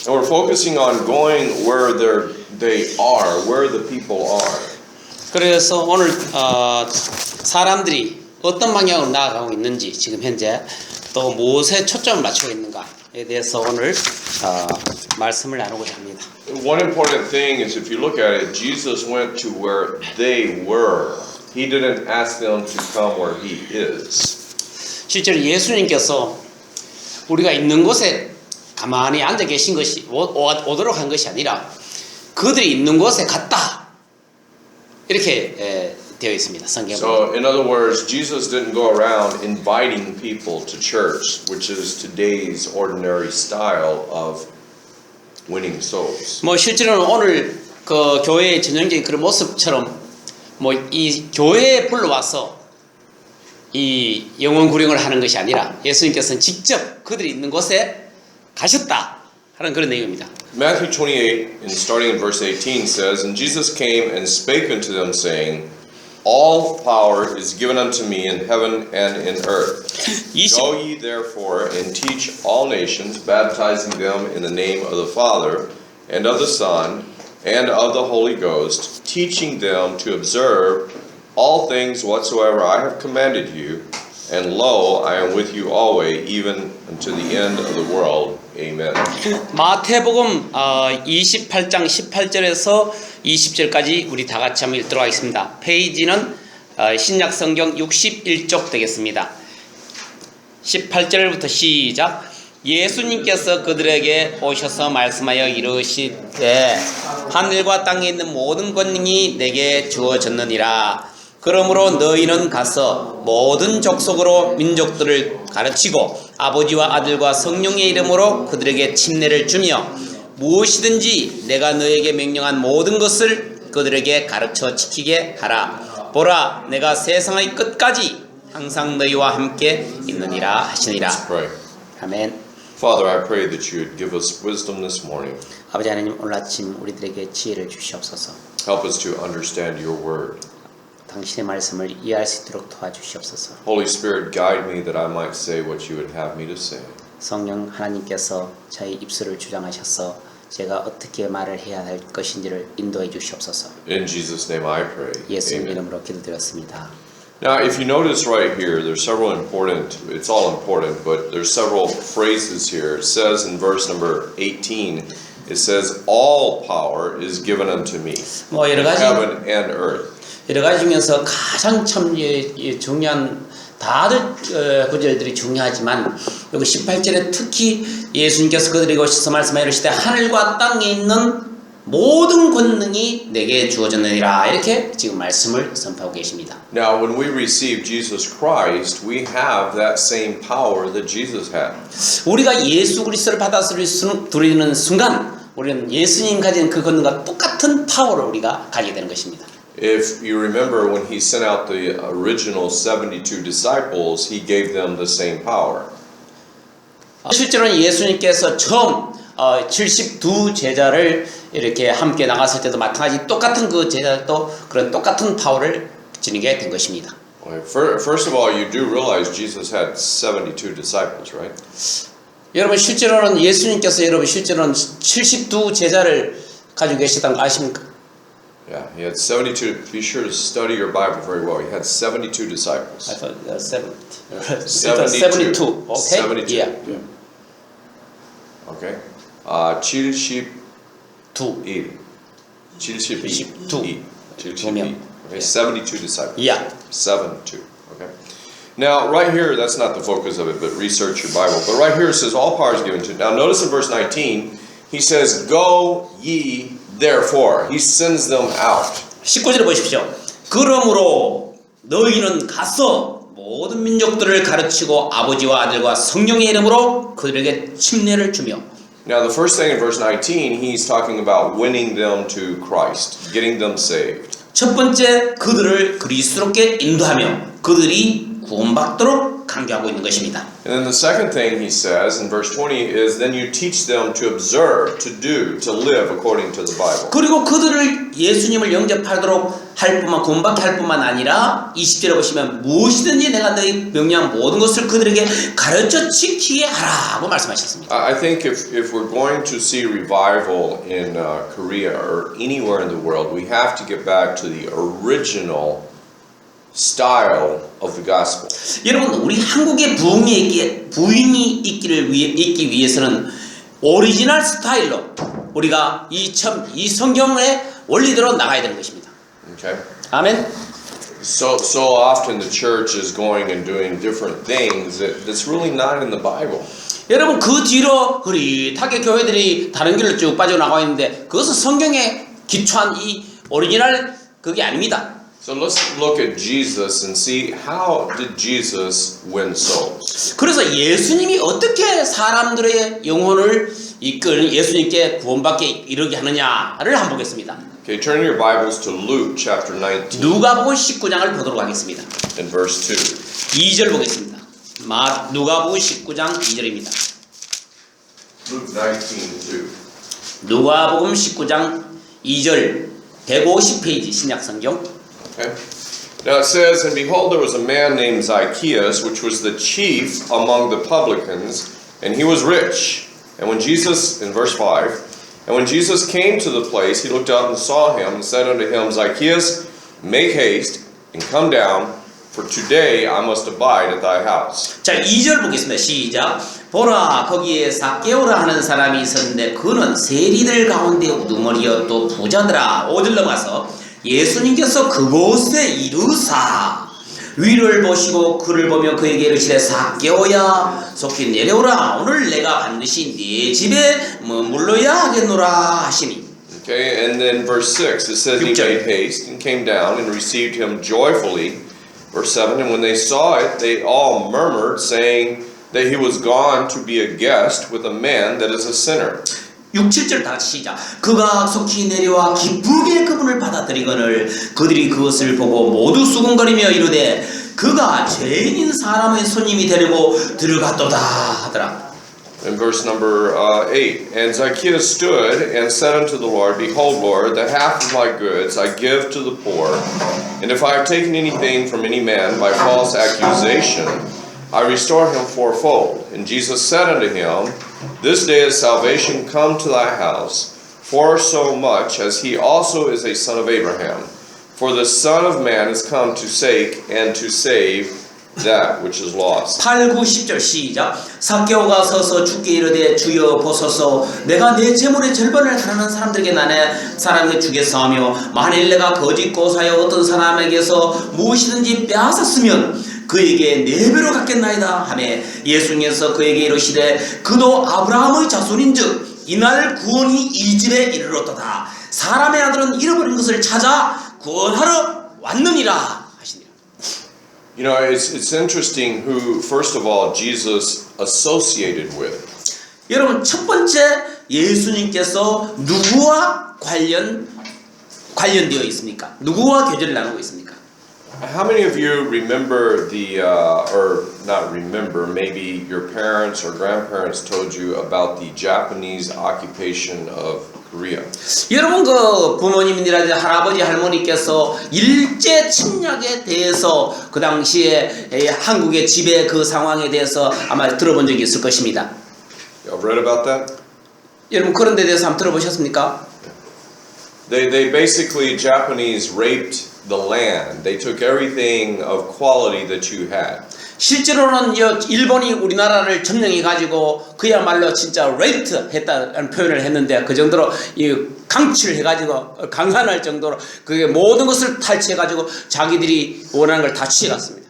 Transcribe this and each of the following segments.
And we're focusing on going where they are, where the people are. 그래서 오늘 사람들이 어떤 방향으로 나아가고 있는지 지금 현재 또 무엇에 초점을 맞추고 있는가에 대해서 오늘 말씀을 나누고자 합니다. One important thing is if you look at it, Jesus went to where they were. He didn't ask them to come where he is. 실제로 예수님께서 우리가 있는 곳에 가만히 앉아 계신 것이 오도록 한 것이 아니라 그들이 있는 곳에 갔다 이렇게 되어 있습니다. 성경에. So in other words, Jesus didn't go around inviting people to church, which is today's ordinary style of winning souls. 뭐 실제로는 오늘 그 교회의 전형적인 그런 모습처럼 뭐 이 교회에 불러와서 이 영혼 구령을 하는 것이 아니라 예수님께서는 직접 그들이 있는 곳에 가셨다 하는 그런 내용입니다. Matthew 28, and starting in verse 18, says, And Jesus came and spake unto them, saying, All power is given unto me in heaven and in earth. Go ye therefore and teach all nations, baptizing them in the name of the Father, and of the Son, and of the Holy Ghost, teaching them to observe all things whatsoever I have commanded you, and lo, I am with you always, even unto the end of the world. Amen. 마태복음 28장 18절에서 20절까지 우리 다 같이 한번 읽도록 하겠습니다. 페이지는 신약 성경 61쪽 되겠습니다. 18절부터 시작. 예수님께서 그들에게 오셔서 말씀하여 이르시되 하늘과 땅에 있는 모든 권능이 내게 주어졌느니라. 그러므로 너희는 가서 모든 족속으로 민족들을 가르치고 아버지와 아들과 성령의 이름으로 그들에게 침례를 주며 무엇이든지 내가 너에게 명령한 모든 것을 그들에게 가르쳐 지키게 하라. 보라, 내가 세상의 끝까지 항상 너희와 함께 있느니라 하시니라. Let's pray. 아멘. Father, I pray that you would give us wisdom this morning. 아버지 하나님, 오늘 아침 우리들에게 지혜를 주시옵소서. Help us to understand your word. 당신의 말씀을 이해할 수 있도록 도와주시옵소서. Holy Spirit, guide me that I might say what you would have me to say. 성령 하나님께서 저희 입술을 주장하셔서 제가 어떻게 말을 해야 할 것인지를 인도해 주시옵소서. In Jesus' name I pray. 예수님 Amen. 이름으로 기도드렸습니다. Now, if you notice right here, there's several important, it's all important, but there's several phrases here. It says in verse number 18, it says, All power is given unto me, 뭐 in 여러 가지 heaven and earth. 여러 가지 중에서 가장 참 중요한 다들 구절들이 중요하지만 여기 18절에 특히 예수님께서 그들에게 오셔서 말씀하여 이르시되 하늘과 땅에 있는 모든 권능이 내게 주어졌느니라 이렇게 지금 말씀을 선포하고 계십니다. Now, when we receive Jesus Christ, we have that same power that Jesus had. 우리가 예수 그리스도를 받아들이는 순간 우리는 예수님 가진 그 권능과 똑같은 파워를 우리가 가지게 되는 것입니다. If you remember when he sent out the original 72 disciples, he gave them the same power. 실제로는 예수님께서 처음 72 제자를 이렇게 함께 나갔을 때도 마찬가지 똑같은 그 제자도 그런 똑같은 파워를 지니게 된 것입니다. First of all, you do realize Jesus had 72 disciples, right? 여러분 실제로는 예수님께서 실제로는 72 제자를 가지고 계시다는 거 아십니까? Yeah, he had 72. Be sure to study your Bible very well. He had 72 disciples. I thought 70. 72. Okay. 72. Yeah. Okay. 72. 2. 72. 72. Okay. 72 disciples. Yeah. 72. Okay. Now, right here, that's not the focus of it, but research your Bible. But right here it says, all power is given to you. Now, notice in verse 19, he says, Go ye therefore. He sends them out. 19절을 보십시오. 그러므로 너희는 가서 모든 민족들을 가르치고 아버지와 아들과 성령의 이름으로 그들에게 침례를 주며. Now, the first thing in verse 19, he's talking about winning them to Christ, getting them saved. 첫 번째 그들을 그리스도께 인도하며 그들이 구원받도록 강조하고 있는 것입니다. And then the second thing he says in verse 20 is then you teach them to observe, to do, to live according to the Bible. 그리고 그들을 예수님을 영접하도록 할 뿐만 구원받게 할 뿐만 아니라 20절에 보시면 무엇이든지 내가 너희 명령한 모든 것을 그들에게 가르쳐 지키게 하라고 말씀하셨습니다. I think if we're going to see revival in Korea or anywhere in the world, we have to get back to the original style of the gospel. 여러분 우리 한국의 부흥이 있기 위해서는 오리지널 스타일로 우리가 이 성경의 원리대로 나가야 되는 것입니다. Okay. 아멘. So often the church is going and doing different things that's really not in the Bible. 여러분 그 뒤로 흐릿하게 교회들이 다른 길로 쭉 빠져나가고 있는데 그것은 성경에 기초한 이 오리지널 그게 아닙니다. So let's look at Jesus and see how did Jesus win souls. 그래서 예수님이 어떻게 사람들의 영혼을 이끌 예수님께 구원받게 이르게 하느냐를 한번 보겠습니다. Okay, turn your Bibles to Luke chapter 19 누가복음 19장을 보도록 하겠습니다. and verse 2. 2절 보겠습니다. 누가복음 19장 2절입니다. Luke 19:2. 누가복음 19장 2절 150페이지 신약 성경. Okay. Now it says, and behold, there was a man named Zacchaeus, which was the chief among the publicans, and he was rich. And when Jesus, in verse 5, and when Jesus came to the place, he looked up and saw him, and said unto him, Zacchaeus, make haste and come down, for today I must abide at thy house. 자, 2절 보겠습니다. 시작. 보라, 거기에 삭개오라 하는 사람이 있었는데 그는 세리들 가운데 우두머리여 또 부자더라. 5절 넘어가서 예수님께서 그곳에 이르사 위를 보시고 그를 보며 그에게 이르시되 삭개오야 속히 내려오라. 오늘 내가 반드시 네 집에 머물러야 하겠노라 하시니. Okay, and then verse 6, it says, he made haste and came down and received him joyfully. Verse 7, and when they saw it, they all murmured, saying that he was gone to be a guest with a man that is a sinner. 6, 7절 다 시작. 그가 속히 내려와 기쁘게 그분을 받아들이거늘 그들이 그것을 보고 모두 수군거리며 이르되 그가 죄인인 사람의 손님이 되려고 들어갔도다 하더라. In verse number 8, and Zacchaeus stood and said unto the Lord, Behold, Lord, the half of my goods I give to the poor, and if I have taken anything from any man by false accusation, I restore him fourfold. And Jesus said unto him, This day is salvation come to thy house, for so much as he also is a son of Abraham. For the Son of Man is come to seek and to save that which is lost. 8, 9, 10절 시작. 삭개오가 서서 주께 이르되 주여 보소서 내가 내 재물의 절반을 가난한 사람들에게 사람에게 주겠사오며 만일 내가 거짓 고사여 어떤 사람에게서 무엇이든지 빼앗았으면 그에게 4배로 갚겠나이다 하며 예수님께서 그에게 이르시되 그도 아브라함의 자손인즉 이날 구원이 이 집에 이르렀도다. 사람의 아들은 잃어버린 것을 찾아 구원하러 왔느니라. You know, it's interesting who, first of all, Jesus associated with. 여러분 첫 번째 예수님께서 누구와 관련되어 있습니까? 누구와 교제를 나누고 있습니까? How many of you remember or not remember, maybe your parents or grandparents told you about the Japanese occupation of Korea? 여러분 그 부모님이라든지 할아버지 할머니께서 일제 침략에 대해서 그 당시에 한국의 지배 그 상황에 대해서 아마 들어본 적이 있을 것입니다. Y'all read about that? 여러분 그런 데 대해서 한번 들어보셨습니까? They basically Japanese raped the land. They took everything of quality that you had. 실제로는 일본이 우리나라를 점령해 가지고 그야말로 진짜 레이트 했다는 표현을 했는데 그 정도로 강취를 해가지고 강간할 정도로 그게 모든 것을 탈취해 가지고 자기들이 원하는 걸 다 취해갔습니다.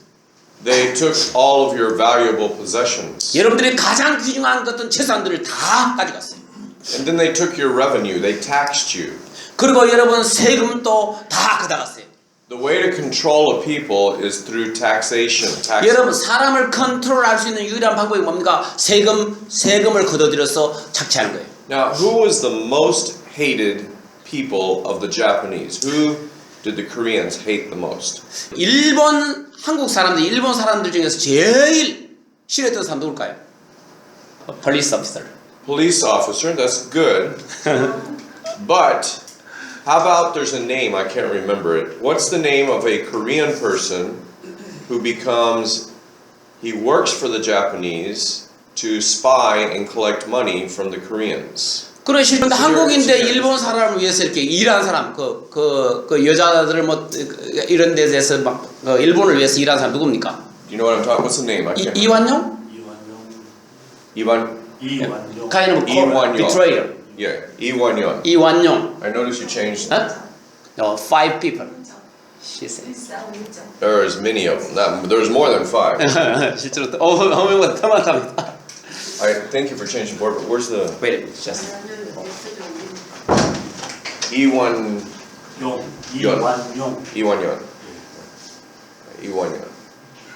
They took all of your valuable possessions. 여러분들이 가장 귀중한 어떤 재산들을 다 가져갔어요. And then they took your revenue. They taxed you. 그리고 여러분 세금도 다 가져갔어요. The way to control a people is through taxation. 여러분 사람을 컨트롤할 수 있는 유일한 방법이 뭡니까? 세금을 걷어들여서 착취하는 거예요. Now, who was the most hated people of the Japanese? Who did the Koreans hate the most? 한국 사람들, 일본 사람들 중에서 제일 싫어했던 사람 누굴까요? Police officer. Police officer, that's good. But how about there's a name, I can't remember it. What's the name of a Korean person who he works for the Japanese to spy and collect money from the Koreans? 그런데 한국인데 일본 사람을 위해서 이렇게 일한 사람, 그 여자들을 뭐 이런 데서 막 일본을 위해서 일한 사람 누굽니까? Do you know what I'm talking? What's the name? I can't. 이완용? Iwan. Kind of 이완용. betrayer. Yeah, 이완용. 이완용. I noticed you changed. No, 5 people. She said. There's many of them. There's more than 5. 실제로 어머니가 더 많답니다. I thank you for changing board, but where's the Wait a minute, just. 이완용. 이완용.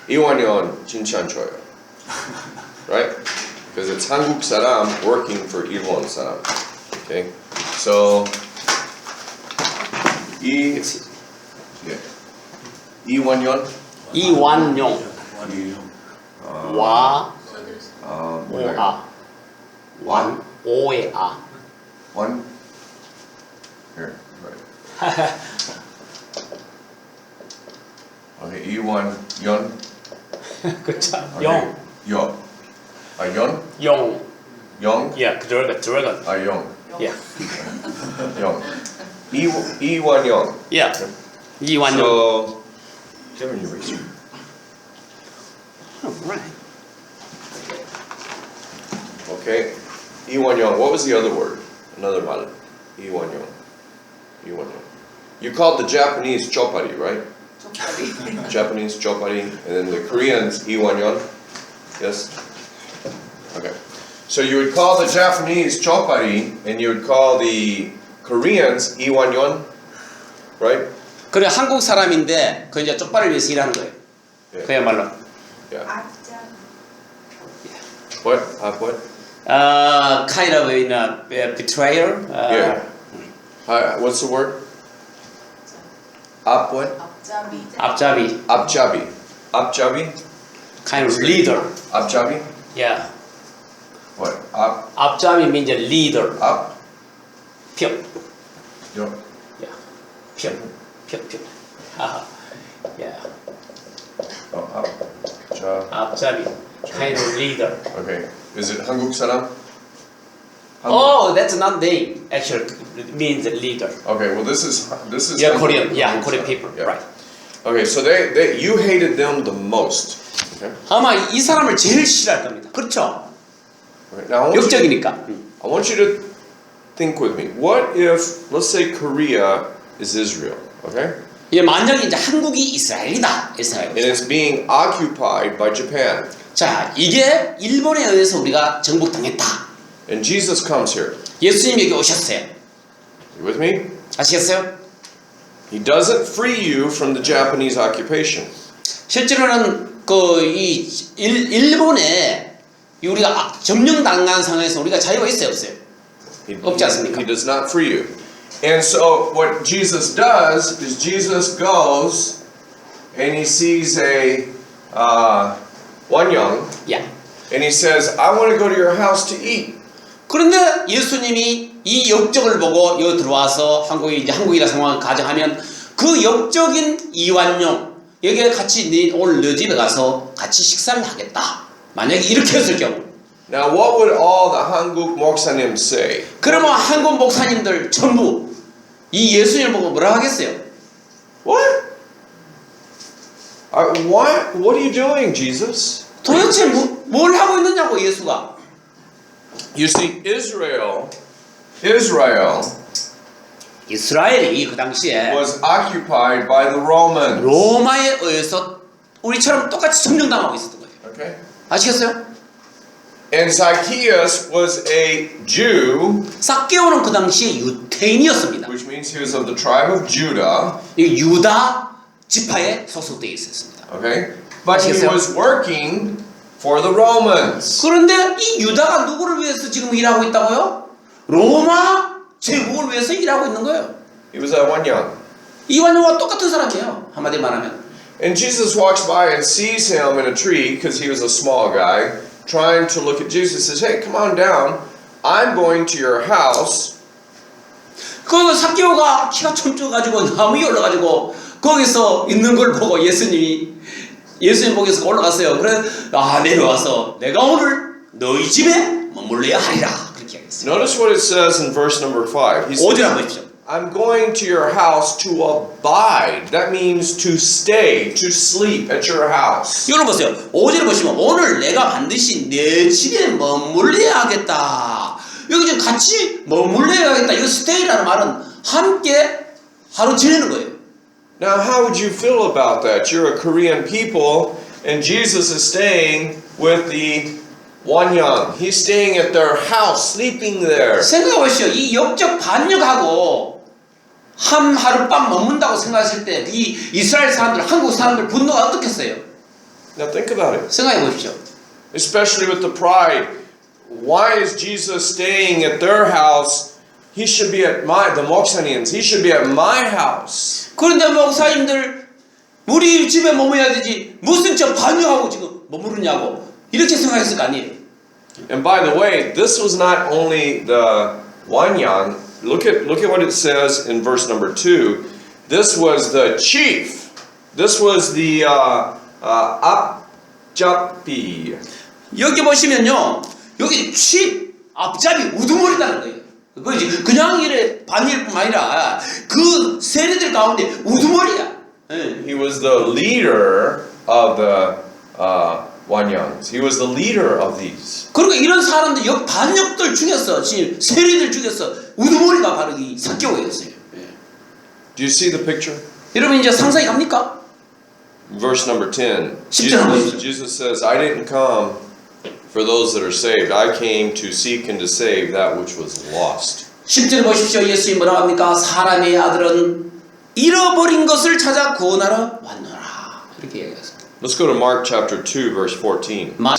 이완용 진짜 안 좋아요. Right? Because it's 한국 사람 working for 일본 사람. Okay? So 이완용. 와. 뭐예요? 오아. One. 오에 아. One. Here, right. Okay, 이완용. 그쵸. Okay. 영. 요. 연? 영. 영? Yeah, dragon. 영. Yeah. 영. 이완용. Yeah. 이완용. So, do you have an eraser? Right. Okay. 이완용. What was the other word? Another 말. 이완용. You called the Japanese chopari, right? Japanese chopari, and then the Koreans 이완용. Yes? Okay. So you would call the Japanese chopari, and you would call the Koreans 이완용, right? 그래 한국 사람인데 그 이제 쪽발을 위해서 일하는 거예요. Yeah. 그야말로. Yeah. What? What? Kind of in a betrayer. Yeah. What's the word? What? 앞잡이. Abjabi? Kind of leader. Abjabi? Yeah. What? 앞잡이 means a leader. 표. Yo. Yeah. 표. 하하. Yeah. 앞잡이. Kind of leader. Okay. Is it 한국 사람? Oh, that's not name. Actually, it means a leader. Okay. Well, this is. Yeah, 한국- Korean. Yeah, 한국 Korean 사람. people. Yeah. Right. Okay. So you hated them the most. Okay. 아마 이 사람을 제일 싫어할 겁니다. 그렇죠? Okay. Now 역적이니까. I want you to think with me. What if, let's say, Korea is Israel? Okay. 이제 만약에 이제 한국이 이스라엘이다. 이스라엘. And it's being occupied by Japan. 자, 이게 일본에 의해서 우리가 정복당했다. And Jesus comes here. 예수님 여기 오셨어요. You with me? 아시겠어요? He doesn't free you from the Japanese occupation. 실제로는 이 일본에 우리가 점령당한 상황에서 우리가 자유가 있어요, 없어요? 없지 않습니까? He does not free you. And so what Jesus does is Jesus goes and he sees a 원영 야. and he says, I want to go to your house to eat. 그런데 예수님이 이 역적을 보고 여기 들어와서 한국이라 상황을 가정하면 그 역적인 이완용 여기에 같이 오늘 너 집에 가서 같이 식사를 하겠다. 만약에 이렇게 했을 경우. Now what would all the 한국 목사님 say? 그러면 한국 목사님들 전부 이 예수님을 보고 뭐라 하겠어요? What? What are you doing, Jesus? 도대체 뭘 하고 있느냐고 예수가. You see, Israel 이스라엘이 그 당시에 was occupied by the Romans. 로마에 의해서 우리처럼 똑같이 점령당하고 있었던 거예요. Okay? 아시겠어요? And Zacchaeus was a Jew, 삭개오는 그 당시에 유태인이었습니다. which means he was of the tribe of Judah. 이 유다 지파에 소속되어 있었습니다. Okay? But he 아시겠어요? was working for the Romans. 그런데 이 유다가 누구를 위해서 지금 일하고 있다고요? 로마 제국을 위해서 일하고 있는 거예요. He was a 원영. 이완용과 똑같은 사람이에요. 한마디로 말하면. And Jesus walks by and sees him in a tree because he was a small guy, trying to look at Jesus. Says, "Hey, come on down. I'm going to your house." 그 삭개오가 키가 좀 쪄가지고 나무 위에 올라가지고 거기서 있는 걸 보고 예수님 보기에서 올라갔어요. 그래 내려와서 내가 오늘 너희 집에 머물러야 하리라 그렇게 하겠어요. Notice what it says in verse number 5. He 5절 says, 한번 보십시오. I'm going to your house to abide. That means to stay, to sleep at your house. 여러분 보세요. 5절을 보시면 오늘 내가 반드시 내 집에 머물러야 하겠다. 여기 지금 같이 머물러야 하겠다. 이거 stay라는 말은 함께 하루 지내는 거예요. Now, how would you feel about that? You're a Korean people, and Jesus is staying with the Wanyang. He's staying at their house, sleeping there. 생각해 보시죠. 이 역적 반역하고 하룻밤 머문다고 생각했을 때 이 이스라엘 사람들, 한국 사람들 분노가 어떻겠어요? Now think about it. 생각해 보십시오. Especially with the pride. Why is Jesus staying at their house? He should be at the Moksanians. He should be at my house. 그런데 목사님들 우리 집에 머물러야 되지 무슨 저 반역하고 지금 머무르냐고 이렇게 생각했을 거 아니에요. And by the way, this was not only the Wanyang. Look at what it says in verse number 2. This was the chief. This was the 앞잡이. 여기 보시면요. 여기 앞잡이 우두머리라는 거예요. 그거지. 그냥 이래 반일뿐만 아니라 그 세리들 가운데 우두머리야. He was the leader of the Wanyangs. He was the leader of these. 그리고 이런 사람들 반역들 중에서 지금 세리들 중에서 우두머리가 바로 이 삭개오였어요. Do you see the picture? 여러분 이제 상상이 갑니까? Verse number 10. 10절 보십시오. Jesus says, I didn't come for those that are saved. I came to seek and to save that which was lost. 10절 보십시오. 예수님 뭐라고 합니까? 사람의 아들은 잃어버린 것을 찾아 구원하러 왔노라. 이렇게 얘기했어요. Let's go to Mark chapter 2 verse 14. Mark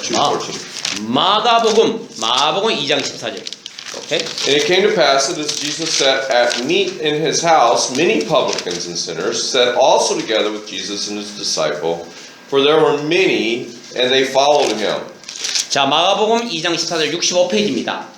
2:14. 마가복음 2장 14절. Okay? And it came to pass that as Jesus sat at meat in his house, many publicans and sinners sat also together with Jesus and his disciple, for there were many, and they followed him. 자, 마가복음 2장 14절 65페이지입니다.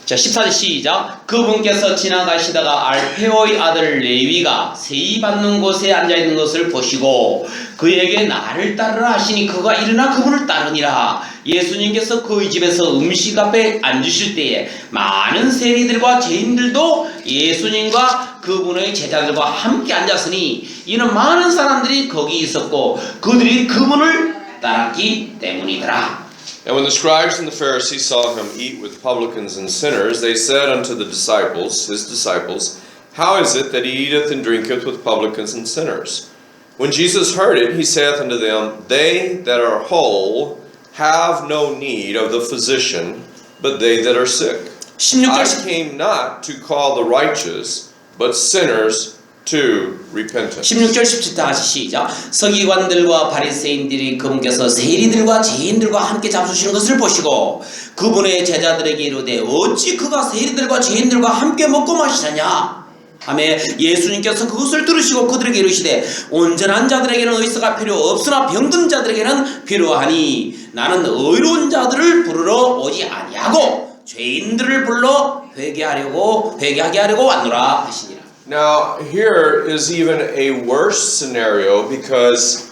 자, 14절 시작. 그분께서 지나가시다가 알페오의 아들 레위가 세이 받는 곳에 앉아있는 것을 보시고 그에게 나를 따르라 하시니 그가 일어나 그분을 따르니라. 예수님께서 그의 집에서 음식 앞에 앉으실 때에 많은 세리들과 죄인들도 예수님과 그분의 제자들과 함께 앉았으니 이는 많은 사람들이 거기 있었고 그들이 그분을 따랐기 때문이더라. And when the scribes and the Pharisees saw him eat with publicans and sinners, they said unto the disciples, his disciples, How is it that he eateth and drinketh with publicans and sinners? When Jesus heard it, he saith unto them, They that are whole have no need of the physician, but they that are sick. 16절 I came not to call the righteous, but sinners to repentance. 16절 17절 다시 시작. 서기관들과 바리새인들이 그분께서 세리들과 죄인들과 함께 잡수시는 것을 보시고 그분의 제자들에게 이르되 어찌 그가 세리들과 죄인들과 함께 먹고 마시느냐 하매 예수님께서 그것을 들으시고 그들에게 이르시되 온전한 자들에게는 의사가 필요 없으나 병든 자들에게는 필요하니 나는 의로운 자들을 부르러 오지 아니하고 죄인들을 불러 회개하게 하려고 왔노라 하시니라. Now, here is even a worse scenario because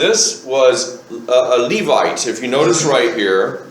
this was a Levite. If you notice right here,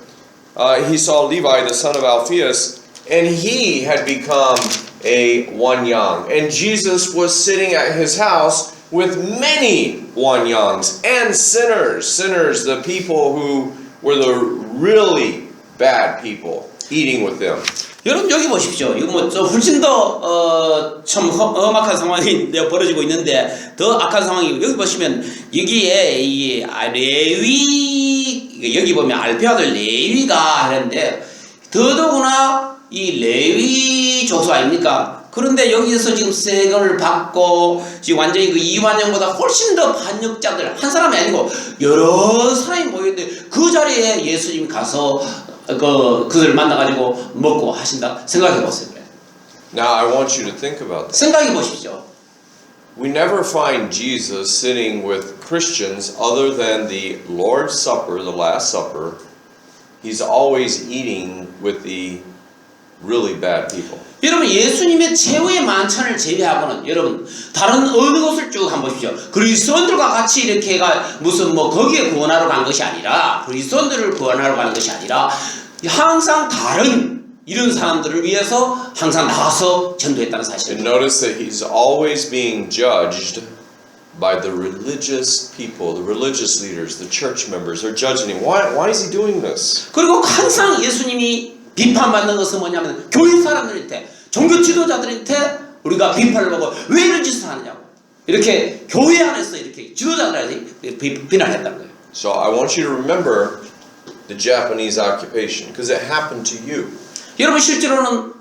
he saw Levi, the son of Alphaeus, and he had become a Wanyang. And Jesus was sitting at his house with many Wanyangs and sinners, the people who were the really bad people, eating with them. 여러분 여기 보십시오. 이거 뭐 좀 훨씬 더 참 험악한 상황이 벌어지고 있는데 더 악한 상황이 여기 보시면 여기에 이 레위 여기 보면 알페오 아들 레위가 하는데 더더구나 이 레위 조수 아닙니까? 그런데 여기서 지금 세금을 받고 지금 완전히 그 이완영보다 훨씬 더 반역자들 한 사람이 아니고 여러 사람이 모였는데 그 자리에 예수님이 가서 그들 만나가지고 먹고 하신다 생각해 보세요. Now I want you to think about that. 생각해 보십시오. We never find Jesus sitting with Christians other than the Lord's Supper, the Last Supper. He's always eating with the really bad people. 여러분 예수님의 최후의 만찬을 제외하고는 여러분 다른 어느 곳을 쭉 한번 보십시오. 그리스도인들과 같이 이렇게가 무슨 뭐 거기에 구원하러 간 것이 아니라 그리스도인들을 구원하러 가는 것이 아니라 항상 다른 이런 사람들을 위해서 항상 나가서 전도했다는 And 사실입니다. notice that he's always being judged by the religious people, the religious leaders, the church members. They're judging him. Why is he doing this? 그리고 항상 예수님이 비판받는 것은 뭐냐면 교회 사람들한테 종교 지도자들한테 우리가 비판을 받고 왜 이런 짓을 하느냐고 이렇게 교회 안에서 이렇게 지도자들한테 비난했다는 거예요. So I want you to remember the Japanese occupation because it happened to you. 여러분 실제로는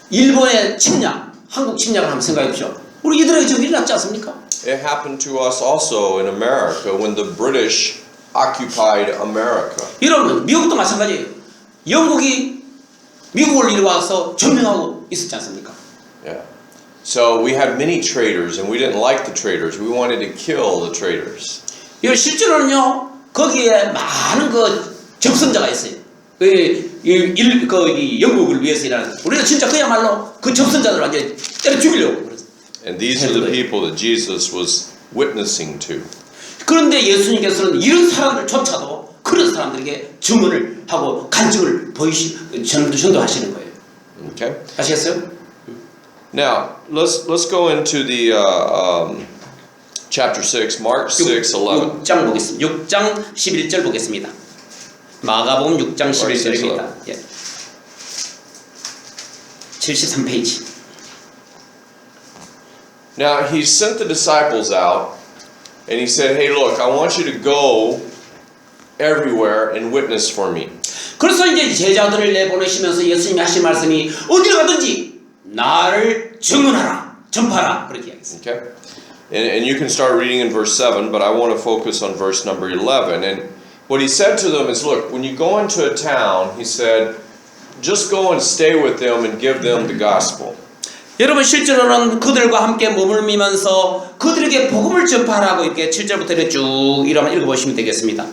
일본의 침략, 한국 침략을 한번 생각해 보십시오. 우리 이들에게 저기 일어났지 않습니까? It happened to us also in America when the British occupied America. 여러분 미국도 마찬가지예요. 영국이 미국을 이리 와서 점령하고 있었지 않습니까? Yeah. So we had many traitors and we didn't like the traitors. We wanted to kill the traitors. 여러분 실제로는요 거기에 많은 그 접선자가 있어요. 영국을 위해서 일하는 우리가 진짜 그야말로 그 접선자들 완전히 때려 죽이려고 그랬어요. And these are the people that Jesus was witnessing to. 그런데 예수님께서는 이런 사람들조차도 그런 사람들에게 증언을 하고 간증을 전도하시는 거예요. Okay. 아시겠어요? Now let's go into the chapter 6, Mark 6:11. 6장 보겠습니다. 6장 11절 보겠습니다. 마가복음 6장 11절입니다. 예. 73페이지. Now he sent the disciples out and he said, "Hey, look, I want you to go everywhere and witness for me." 그래서 이제 제자들을 내보내시면서 예수님이 하신 말씀이 어디를 가든지 나를 증언하라, 전파하라 그렇게 이야기했습니다. Okay? And you can start reading in verse 7, but I want to focus on verse number 11. And what he said to them is, look, when you go into a town, he said, just go and stay with them and give them the gospel. 여러분 실제로는 그들과 함께 머물면서 그들에게 복음을 전파하라고 이렇게 7절부터 이렇게 쭉 읽어보시면 되겠습니다.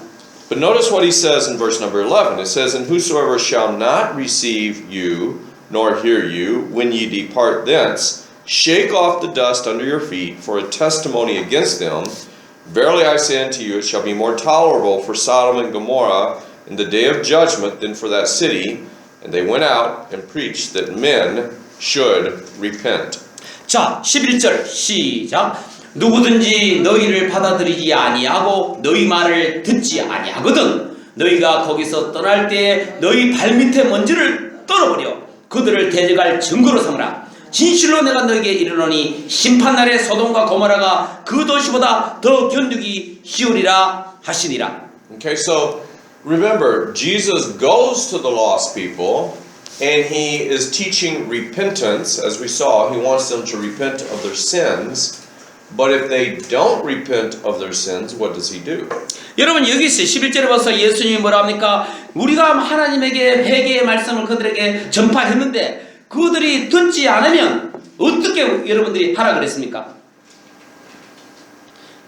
But notice what he says in verse number 11. It says, "And whosoever shall not receive you, nor hear you, when ye depart thence, shake off the dust under your feet for a testimony against them. Verily I say unto you, it shall be more tolerable for Sodom and Gomorrah in the day of judgment than for that city. And they went out and preached that men should repent." 자, 11절 시작. 누구든지 너희를 받아들이지 아니하고 너희 말을 듣지 아니하거든 너희가 거기서 떠날 때에 너희 발밑에 먼지를 떨어버려 그들을 대적할 증거로 삼으라. 진실로 내가 너희에게 이르노니 심판날에 소돔과 고모라가 그 도시보다 더 견디기 쉬우리라 하시니라. Okay, so remember, Jesus goes to the lost people and he is teaching repentance. As we saw, he wants them to repent of their sins. But if they don't repent of their sins, what does he do? 여러분 여기 있어요. 11절에 봐서 예수님이 뭐라 합니까? 우리가 하나님에게 회개의 말씀을 그들에게 전파했는데 그들이 듣지 않으면 어떻게 여러분들이 하라 그랬습니까?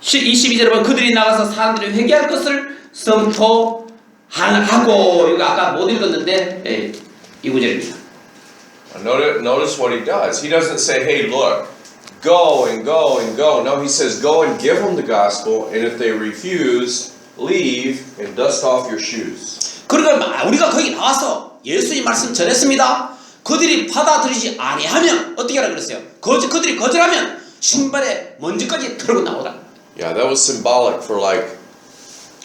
22절에 보면 그들이 나가서 사람들이 회개할 것을 선포하고 이거 아까 못 읽었는데 이 구절입니다. Notice what he does. He doesn't say, "Hey, look, go and go and go." No, he says, "Go and give them the gospel, and if they refuse, leave and dust off your shoes." 그러니까 우리가 거기 나와서 예수님 말씀 전했습니다. 그들이 받아들이지 아니하면 어떻게 하라 그랬어요? 그들이 거절하면 신발에 먼지까지 털고 나오라. Yeah, that was symbolic for like,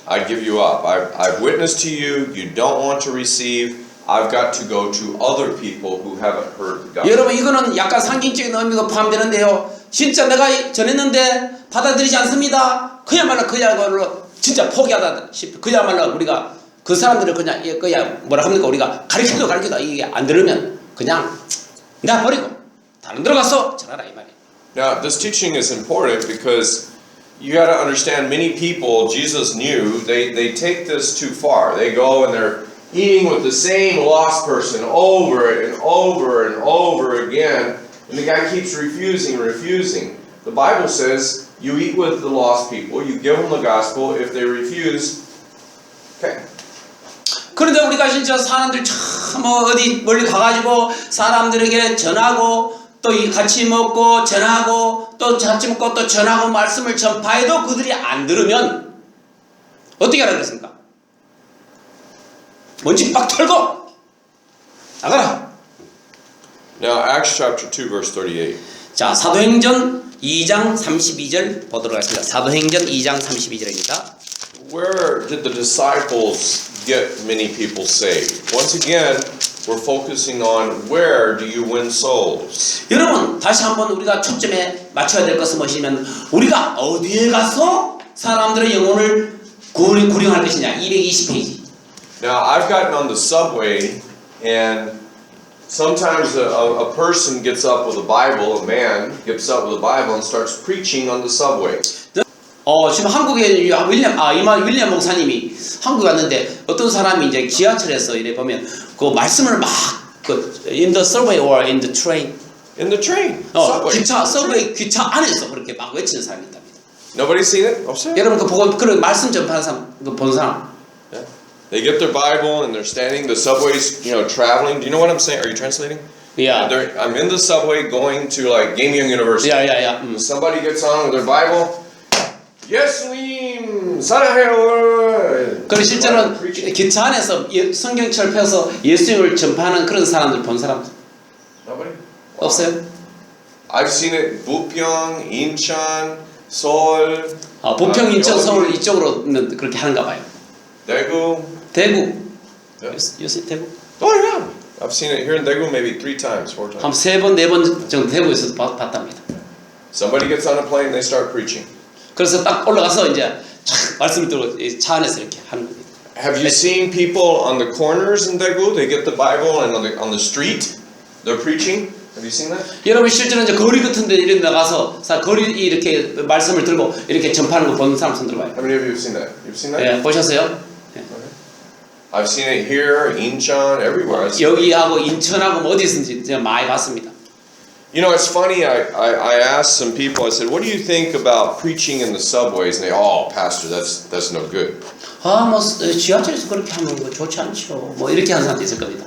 I give you up. I've witnessed to you. You don't want to receive. I've got to go to other people who haven't heard the gospel. 여러분 이거는 약간 상징적인 의미가 포함되는데요. 진짜 내가 전했는데 받아들이지 않습니다. 그야말로 진짜 포기하다 싶어. 그야말로 우리가 그 사람들을 그냥 뭐라 합니까? 우리가 가르쳐도 이게 안 들으면 그냥 나 버리고 다른 데로 가서 전하라 이 말이에요. Now, this teaching is important because you got to understand many people Jesus knew they take this too far. They go and they're eating with the same lost person over and over and over again, and the guy keeps refusing. The Bible says you eat with the lost people, you give them the gospel. If they refuse, okay. 그런데 우리가 진짜 사람들 참 어디 멀리 가가지고 사람들에게 전하고 또 같이 먹고 전하고 또 같이 먹고 또 전하고 말씀을 전파해도 그들이 안 들으면 어떻게 하라 그랬습니까? 먼지 빡 털고 나가라. Now Acts chapter 2 verse 38. 자, 사도행전 2장 32절 보도록 하겠습니다. 사도행전 2장 32절입니다. Where did the disciples get many people saved? Once again, we're focusing on where do you win souls? 여러분, 다시 한번 우리가 초점에 맞춰야 될 것은 무엇이냐면 우리가 어디에 가서 사람들의 영혼을 구령할 것이냐. 220페이지. Now, I've gotten on the subway and sometimes a person gets up with a Bible, a man gets up with a Bible and starts preaching on the subway. 지금 한국에 윌리엄 목사님이 한국에 왔는데 어떤 사람이 이제 지하철에서 이래 보면 그 말씀을 막 in the subway or in the train. In the train. Subway. 서브웨이 기차 안에서 그렇게 막 외치는 사람이 있답니다. Nobody's seen it? 없어요? 여러분 그 보고 그런 말씀 전파하는 사람 그 본 사람. Yeah. They get their Bible and they're standing. The subway's, traveling. Do you know what I'm saying? Are you translating? Yeah. I'm in the subway going to like Gamyeong University. Yeah. Somebody gets on with their Bible. 예수님 사랑해요. 그리고 실제로는 기차 안에서 성경책을 펴서 예수님을 전파하는 그런 사람들 본 사람 Nobody? 없어요? I've seen it. 부평, 인천, 서울. 부평, 인천, 여기. 서울 이쪽으로는 그렇게 하는가 봐요. 대구. 요새 대구? Oh yeah. I've seen it here in Daegu maybe 3 times, 4 times. 한 3번, 4번 정도 대구에서 봤답니다. Somebody gets on a plane, they start preaching. 그래서 딱 올라가서 이제 말씀을 들고 차 안에서 이렇게 하는 겁니다. Have you seen people on the corners in Daegu? They get the Bible and on the street, they're preaching. Have you seen that? 여러분 실제로 이제 거리 같은 데 이런 데 가서 거리 이렇게 말씀을 들고 이렇게 전파하는 거 보는 사람 손 들어봐요. How many of you have seen that? You've seen that? 예, 보셨어요? I've seen it here, Incheon, everywhere. 여기하고 인천하고 뭐 어디든지 제가 많이 봤습니다. You know, it's funny. I asked some people. I said, "What do you think about preaching in the subways?" And they, "Oh, Pastor, that's no good." 뭐 지하철에서 그렇게 하면 뭐 좋지 않죠. 뭐 이렇게 하는 사람도 있을 겁니다.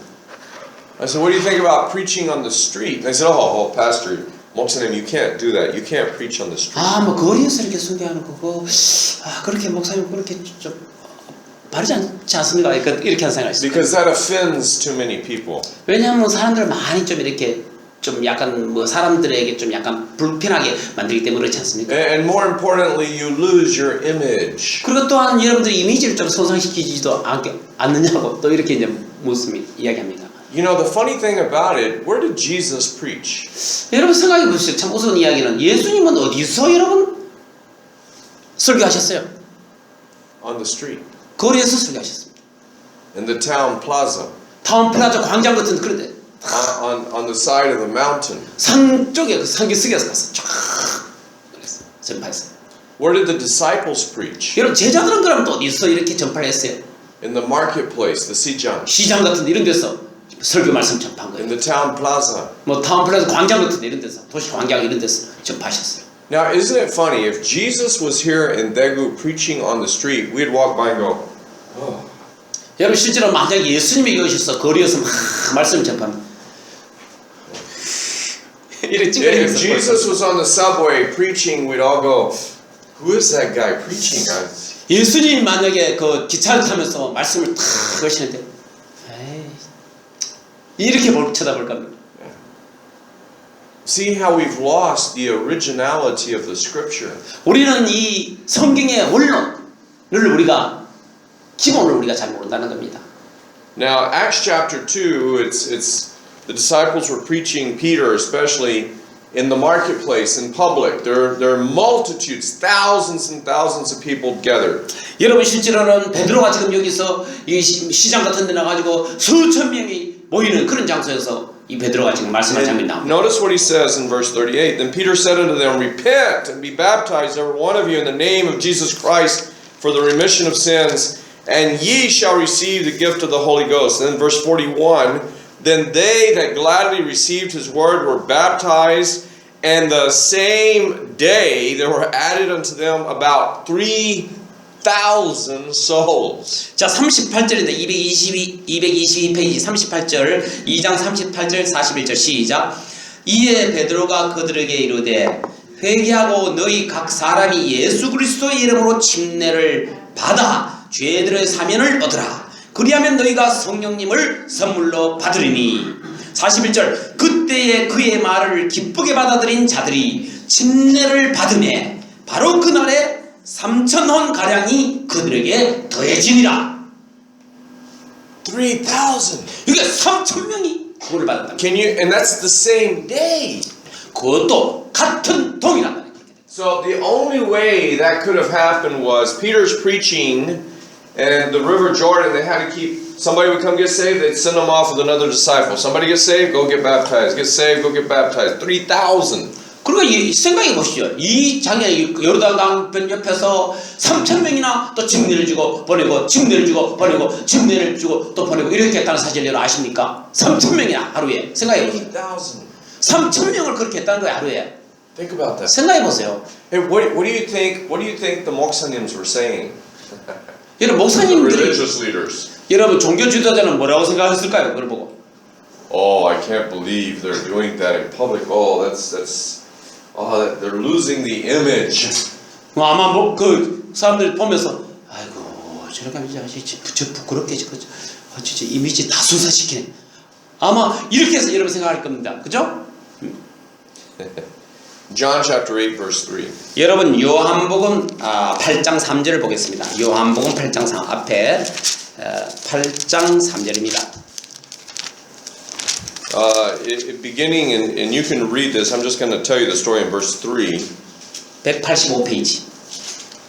I said, "What do you think about preaching on the street?" And they said, "Oh, Pastor, 목사님, you can't do that. You can't preach on the street." 뭐 거리에서 이렇게 순교하는 거고, 그렇게 목사님 그렇게 좀 바르지 않지 않습니까? 이렇게 하는 생각이 있어요. Because that offends too many people. 왜냐하면 사람들 많이 좀 이렇게 좀 약간 뭐 사람들에게 좀 약간 불편하게 만들기 때문에 그렇지 않습니까? And more importantly, you lose your image. 그리고 또한 여러분들이 이미지를 좀 손상시키지도 않느냐고 또 이렇게 이제 이야기합니다. You know, the funny thing about it, where did Jesus preach? 여러분 생각해 보시죠. 참 우스운 이야기는 예수님은 어디서 여러분 설교하셨어요? On the street. 거리에서 설교하셨습니다. In the town plaza. 타운 플라자 광장 같은 그런데 On the side of the mountain. 산 쪽에 그 산기슭에서 가서 쫙 그랬어. 전파했어요. Where did the disciples preach? 여러분 제자들은 그럼 또 어디서 이렇게 전파를 했어요? In the marketplace, the 시장. 시장 같은 데 이런 데서 설교 말씀 전파한 In 거예요. the town plaza. 뭐 타운 플라자 광장 같은 데 이런 데서 도시 광장 이런 데서 전파하셨어요. Now, isn't it funny? If Jesus was here in Daegu preaching on the street, we'd walk by and go, "Oh." 여러분 실제로 만약 예수님이 여기 오셔서 거리에서 막 말씀 전파하면 이렇게 If Jesus was on the subway preaching, we'd all go, "Who is that guy preaching?" 예수님 만약에 그 기차를 타면서 말씀을 탁 하시는데 에이, 이렇게 쳐다볼 겁니다. See how we've lost the originality of the scripture. 우리는 이 성경의 원론을 우리가 기본을 우리가 잘 모른다는 겁니다. Now, Acts chapter 2, it's the disciples were preaching, Peter especially, in the marketplace, in public. There are multitudes, thousands and thousands of people gathered. 여러분 실제로는 베드로가 지금 여기서 이 시장 같은 데 나가지고 수천 명이 모이는 그런 장소에서 이 베드로가 지금 말씀할 장면이 나옵니다. Notice what he says in verse 38. Then Peter said unto them, "Repent and be baptized every one of you in the name of Jesus Christ for the remission of sins, And ye shall receive the gift of the Holy Ghost. And then verse 41, then they that gladly received his word were baptized, and the same day there were added unto them about 3,000 souls. 자, 38절인데 222페이지 38절 2장 38절 41절 시작. 이에 베드로가 그들에게 이르되 회개하고 너희 각 사람이 예수 그리스도의 이름으로 침례를 받아 죄들의 사면을 얻으라. 그리하면 너희가 성령님을 선물로 받으리니. 41절 그때에 그의 말을 기쁘게 받아들인 자들이 침례를 받으매 바로 그날에 3,000혼 가량이 그들에게 더해지니라. 3,000. 이게 3,000명이 구원을 받았다. Can you? And that's the same day. 그것도 같은 동일한. So the only way that could have happened was Peter's preaching, and the River Jordan. They had to keep. Somebody would come get saved. They'd send them off with another disciple. Somebody get saved, go get baptized. Get saved, go get baptized. 3,000. 그리고 생각해 보시죠. 이 장에 요르단강 옆에서 3,000명이나 또 침례를 주고 보내고 침례를 주고 보내고 침례를 주고 또 보내고 이렇게 했다는 사실을 여러분 아십니까? 3,000명이나 하루에 생각해 보시죠. 3,000명을 그렇게 했다는 거예요 하루에. Think about that. 생각해 보세요. Hey, what do you think? What do you think the 목사님s were saying? 여러분 The 목사님들이 religious leaders. 여러분 종교 지도자는 뭐라고 생각했을까요? 그걸 보고. Oh, I can't believe they're doing that in public. Oh, they're losing the image. 아마 뭐 그 사람들이 보면서 아이고 저렇게 하면 저 부끄럽게 진짜 이미지 다 순사시키네. 아마 이렇게 해서 여러분 생각할 겁니다. 그죠? John chapter 8 verse 3. 여러분 요한복음 8장 3절을 보겠습니다. 요한복음 8장 3 앞에 8장 3절입니다. Beginning, and you can read this. I'm just going to tell you the story in verse 3. 185페이지.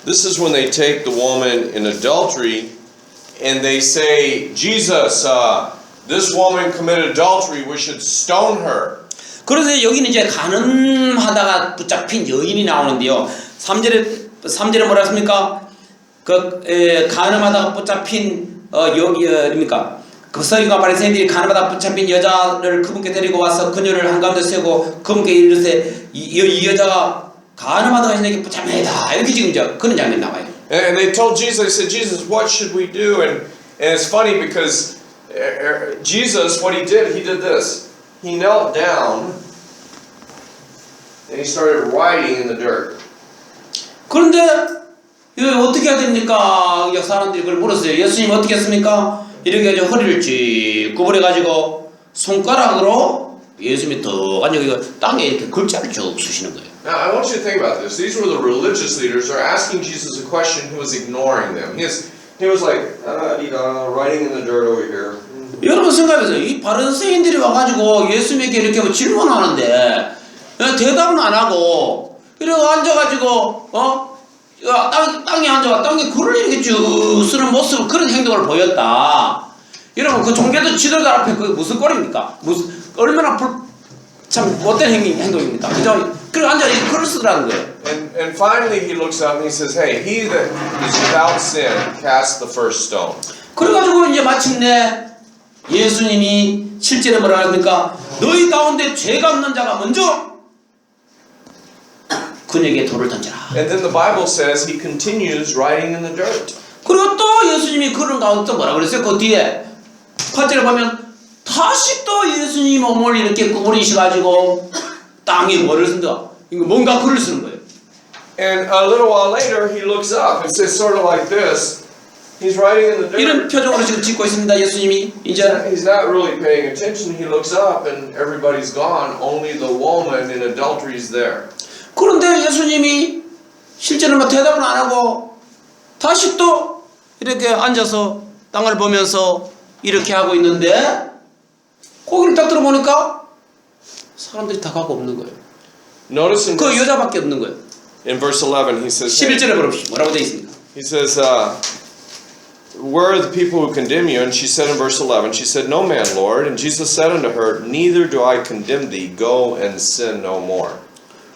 This is when they take the woman in adultery and they say, Jesus, this woman committed adultery, we should stone her. 그래서 여기는 이제 간음하다가 붙잡힌 여인이 나오는데요. 3절에 뭐라 했습니까? 간음하다가 붙잡힌 여기입니까? 그 서기관 바리새인들이 간음하다가 붙잡힌 여자를 그분께 데리고 와서 그녀를 한가운데 세우고 그분께 이르되 이 여자가 간음하다가 이렇게 붙잡혀다 이렇게 지금 이제 그런 장면이 나와요. And they told Jesus, they said, Jesus, what should we do? And it's funny because Jesus, what he did this. He knelt down and he started writing in the dirt. 그런데 이거 어떻게 해야 됩니까? 사람들이 그걸 물었어요. 예수님 어떻게 했습니까? 이렇게 해서 허리를 쭉 구부려가지고 손가락으로 예수님이 더 앉아 이거 땅에 이렇게 글자를 쭉 쓰시는 거예요. Now I want you to think about this. These were the religious leaders who are asking Jesus a question. He was ignoring them. He was like writing in the dirt over here. 여러분 생각해보세요. 이 바리새인들이 와가지고 예수님에게 이렇게 뭐 질문하는데 대답은 안 하고 이러고 앉아가지고 땅에 앉아가 땅에 글을 이렇게 쭉 쓰는 모습 그런 행동을 보였다. 여러분 그 종교도 지도자 앞에 그 무슨 꼴입니까? 얼마나 참 못된 행동입니까? 그죠? 그리고 앉아 이렇게 글을 쓰라는 거예요. And finally he looks up and he says, "Hey, he that is without sin, cast the first stone." 그래가지고 이제 마침내 예수님이 실제로 뭐라 합니까? 너희 가운데 죄가 없는 자가 먼저 그녀에게 돌을 던져라. And then the Bible says he continues writing in the dirt. 그리고 또 예수님이 그런 가운데 또 뭐라 그랬어요? 그 뒤에 8절에 보면 다시 또 예수님 몸을 이렇게 구부리셔가지고 땅에 뭐를 쓴다? 이거 뭔가 글을 쓰는 거예요. And a little while later he looks up and says sort of like this. He's writing in the dirt. 이런 표정으로 지금 짓고 있습니다. 예수님이 이제 He's not really paying attention. He looks up and everybody's gone. Only the woman in adultery is there. 그런데 예수님이 실제로 뭐 대답을 안 하고 다시 또 이렇게 앉아서 땅을 보면서 이렇게 하고 있는데 거기를 딱 들어보니까 사람들이 다 가고 없는 거예요. Notice in 그 여자밖에 없는 거예요. in verse 11 he says 11절에 보십시오. 뭐라고 되어 있습니까? He says where are the people who condemn you? And she said in verse 11, she said, No man, Lord. And Jesus said unto her, Neither do I condemn thee. Go and sin no more.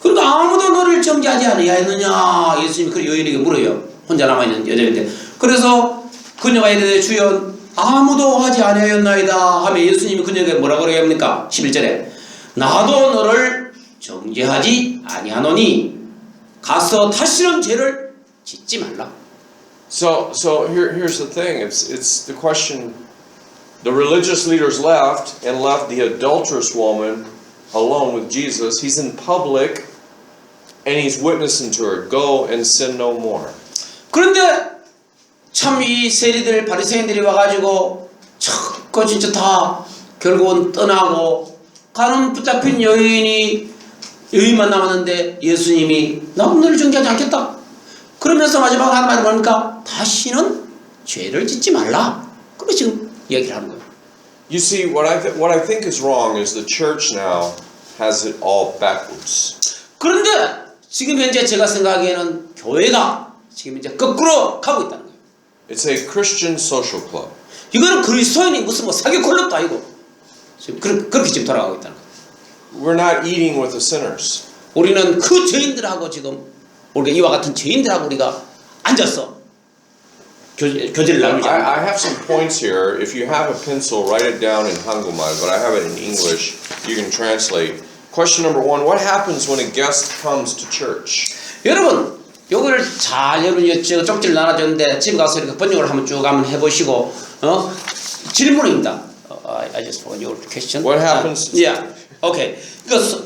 그러니까 아무도 너를 정죄하지 아니하였느냐? 예수님이 그 여인에게 물어요. 혼자 남아있는 여자인데. 그래서 그녀가 이르되 주여 아무도 하지 아니하였나이다 하며 예수님이 그녀에게 뭐라 그래야 합니까? 11절에 나도 너를 정죄하지 아니하노니 가서 다시는 죄를 짓지 말라. So here's the thing. It's the question. The religious leaders left the adulterous woman alone with Jesus. He's in public and he's witnessing to her. Go and sin no more. 그런데 참 이 세리들 바리새인들이 와가지고 그 진짜 다 결국은 떠나고 가는 붙잡힌 여인만 남았는데 예수님이 나 너를 정죄하지 않겠다. 그러면서 마지막 하는 말이 뭡니까? 다시는 죄를 짓지 말라. 그렇게 지금 이야기를 하는 거예요. You see, what I think is wrong is the church now has it all backwards. 그런데 지금 현재 제가 생각하기에는 교회가 지금 이제 거꾸로 가고 있다는 거예요. It's a Christian social club. 이거는 그리스도인이 무슨 뭐 사교 클럽도 아니고 지금 그렇게 지금 돌아가고 있다는 거예요. We're not eating with the sinners. 우리는 그 죄인들하고 지금 우리가 이와 같은 죄인들하고 우리가 앉아서 교제를 나누지 않는 I have some points here. If you have a pencil, write it down in Hangulmal, but I have it in English. You can translate. Question number 1, what happens when a guest comes to church? 여러분, 요거를 잘 여러분 쪽지를 나눠줬는데 집에 가서 이렇게 번역을 한번 쭉 한번 해보시고 질문입니다. I just forgot your question. What happens? Yeah. Okay.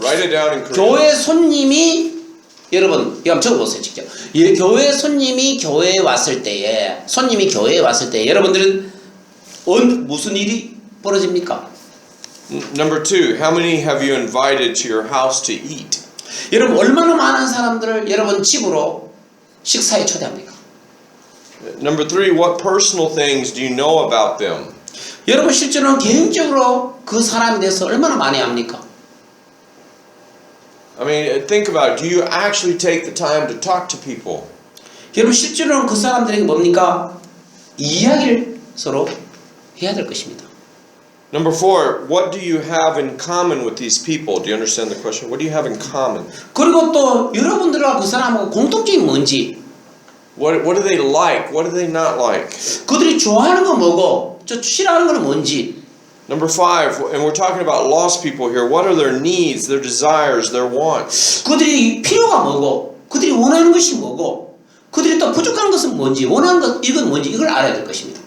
Write it down in Korean. 교회 손님이 여러분 이거 한번 적어보세요 직접. 교회 손님이 교회에 왔을 때에 여러분들은 무슨 일이 벌어집니까? Number 2, how many have you invited to your house to eat? 여러분 얼마나 많은 사람들을 여러분 집으로 식사에 초대합니까? Number 3, what personal things do you know about them? 여러분 실제로는 개인적으로 그 사람에 대해서 얼마나 많이 압니까? I mean, think about it. Do you actually take the time to talk to people? 여러분 실제로는 그 사람들에게 뭡니까? 이야기를 서로 해야 될 것입니다. Number 4, what do you have in common with these people? Do you understand the question? What do you have in common? 그리고 또 여러분들과 그 사람하고 공통점이 뭔지 What do they like? What do they not like? 그들이 좋아하는 건 뭐고 저 싫어하는 건 뭔지 Number 5, and we're talking about lost people here. What are their needs, their desires, their wants? 그들이 필요가 뭐고 그들이 원하는 것이 뭐고 그들이 또 부족한 것은 뭔지 원하는 것 이건 뭔지 이걸 알아야 될 것입니다.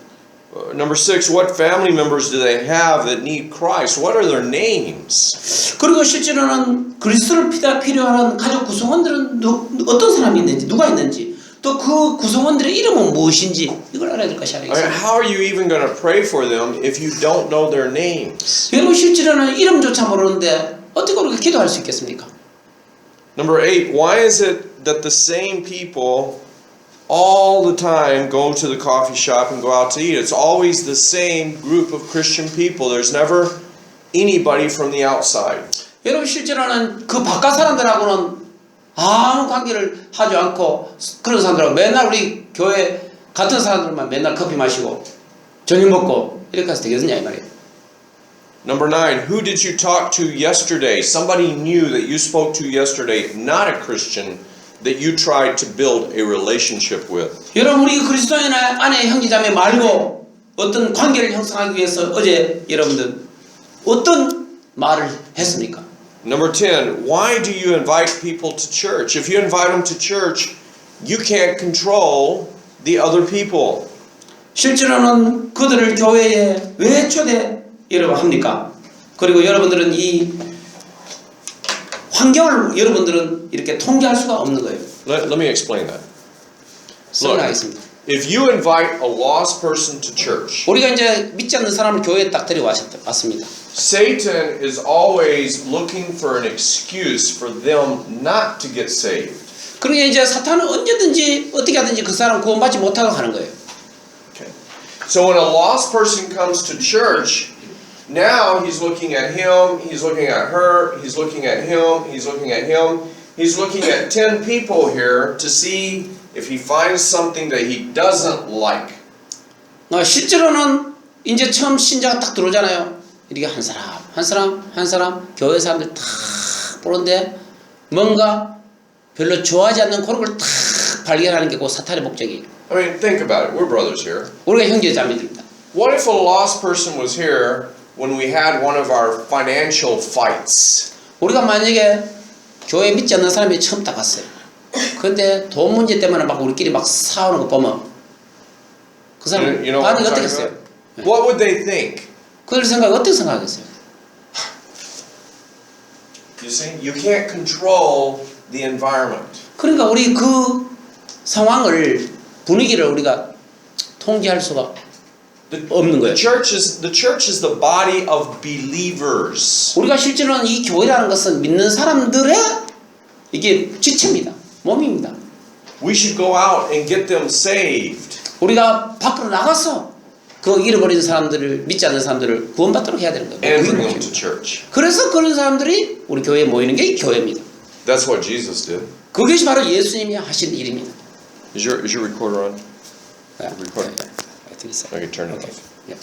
Number 6, what family members do they have that need Christ? What are their names? 그리고 실제로는 그리스도를 필요하는 가족 구성원들은 어떤 사람이 있는지 누가 있는지 또 그 구성원들의 이름은 무엇인지 이걸 알아야 될 것이 아니겠습니까? How are you even going to pray for them if you don't know their names? 여러분 실제로는 이름조차 모르는데 어떻게 그렇게 기도할 수 있겠습니까? Number 8, why is it that the same people all the time go to the coffee shop and go out to eat? It's always the same group of Christian people. There's never anybody from the outside. 여러분 실제로는 그 바깥 사람들하고는 아무 관계를 하지 않고 그런 사람들하고 맨날 우리 교회 같은 사람들만 맨날 커피 마시고 저녁 먹고 이렇게 해서 되겠느냐 이 말이에요. Number 9, who did you talk to yesterday? Somebody new that you spoke to yesterday, not a Christian, that you tried to build a relationship with. 여러분 우리 그리스도인 안에 형제자매 말고 어떤 관계를 형성하기 위해서 어제 여러분들 어떤 말을 했습니까? Number 10, why do you invite people to church? If you invite them to church, you can't control the other people. 실제로는 그들을 교회에 왜 초대 여러분 합니까? 그리고 여러분들은 이 환경을 여러분들은 이렇게 통제할 수가 없는 거예요. Let me explain that. 설명하겠습니다. If you invite a lost person to church, 우리가 이제 믿지 않는 사람을 교회에 딱 데려왔습니다. Satan is always looking for an excuse for them not to get saved. 그러니까 이제 사탄은 언제든지 어떻게 하든지 그 사람 구원받지 못하도록 하는 거예요. Okay. So when a lost person comes to church, now he's looking at him, he's looking at her, he's looking at him, he's looking at him, he's looking at 10 people here to see if he finds something that he doesn't like. 실제로는 이제 처음 신자가 딱 들어오잖아요. 이렇게 한 사람 교회 사람들 다 보는데 뭔가 별로 좋아하지 않는 그런 걸 다 발견하는 게 그 사탄의 목적이에요. I mean, think about it. We're brothers here. 우리가 형제자매들입니다. What if a lost person was here when we had one of our financial fights? 우리가 만약에 교회 믿지 않는 사람이 처음 딱 갔어요. 근데 돈 문제 때문에 막 우리끼리 막 싸우는 거 보면 그 사람 You know what 반응이 I'm talking 어떻겠어요? about? What would they think? 그들 생각 어떻게 생각하겠어요? You see, you can't control the environment. 그러니까 우리 그 상황을 분위기를 우리가 통제할 수가 없는 거예요. The church is the body of believers. 우리가 실제로는 이 교회라는 것은 믿는 사람들의 이게 지체입니다. 몸입니다. We should go out and get them saved. 우리가 밖으로 나가서 그 잃어버린 사람들을 믿지 않는 사람들을 구원받도록 해야 되는 거예요. And 그게 bring them to 목표입니다. church. 그래서 그런 사람들이 우리 교회에 모이는 게 교회입니다. That's what Jesus did. 그것이 바로 예수님이 하신 일입니다. Is your recorder on? 네. Recorder. I think so. I can turn it Okay. off. Yeah.